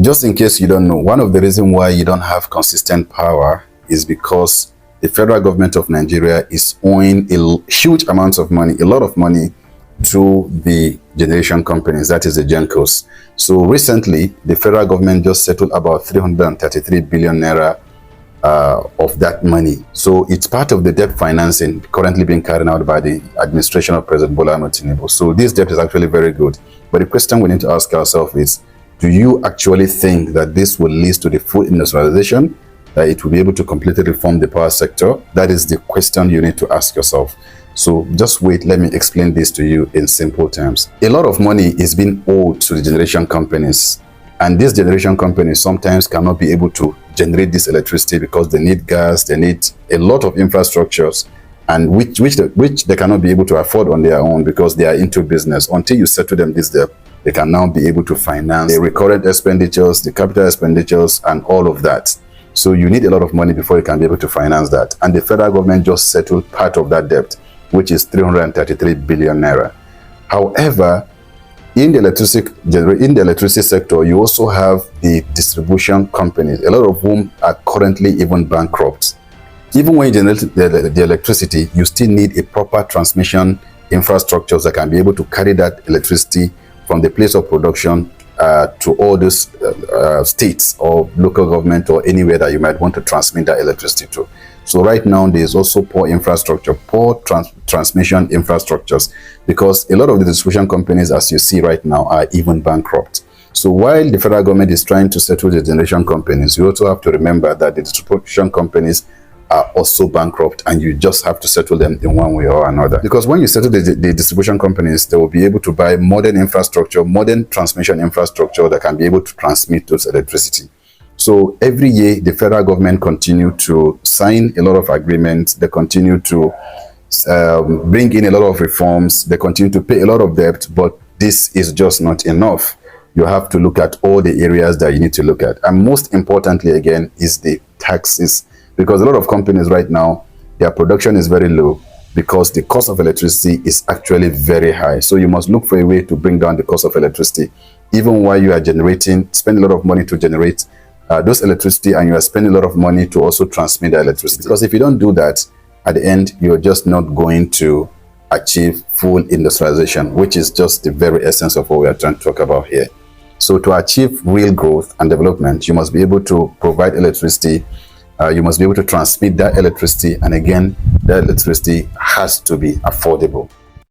Just in case you don't know, one of the reasons why you don't have consistent power is because the federal government of Nigeria is owing a huge amount of money, a lot of money, to the generation companies, that is the GenCos. So recently, the federal government just settled about 333 billion naira of that money. So it's part of the debt financing currently being carried out by the administration of President Bola Ahmed Tinubu. So this debt is actually very good. But the question we need to ask ourselves is, do you actually think that this will lead to the full industrialization, that it will be able to completely reform the power sector? That is the question you need to ask yourself. So just wait, let me explain this to you in simple terms. A lot of money is being owed to the generation companies, and these generation companies sometimes cannot be able to generate this electricity because they need gas, they need a lot of infrastructures, and which they cannot be able to afford on their own because they are into business. Until you settle them this debt, they can now be able to finance the recurrent expenditures, the capital expenditures, and all of that. So you need a lot of money before you can be able to finance that. And the federal government just settled part of that debt, which is 333 billion naira. However, in the electricity sector, you also have the distribution companies, a lot of whom are currently even bankrupt. Even when you generate the electricity, you still need a proper transmission infrastructure that can be able to carry that electricity from the place of production to all those states or local government or anywhere that you might want to transmit that electricity to. So right now, there's also poor infrastructure, poor transmission infrastructures, because a lot of the distribution companies, as you see right now, are even bankrupt. So while the federal government is trying to settle the generation companies, you also have to remember that the distribution companies are also bankrupt, and you just have to settle them in one way or another. Because when you settle the distribution companies, they will be able to buy modern infrastructure, modern transmission infrastructure that can be able to transmit those electricity. So every year, the federal government continue to sign a lot of agreements. They continue to bring in a lot of reforms. They continue to pay a lot of debt, but this is just not enough. You have to look at all the areas that you need to look at. And most importantly, again, is the taxes. Because a lot of companies right now, their production is very low because the cost of electricity is actually very high. So you must look for a way to bring down the cost of electricity. Even while you are generating, spend a lot of money to generate those electricity, and you are spending a lot of money to also transmit the electricity. Because if you don't do that, at the end, you're just not going to achieve full industrialization, which is just the very essence of what we are trying to talk about here. So to achieve real growth and development, you must be able to provide electricity. You must be able to transmit that electricity, and again, that electricity has to be affordable.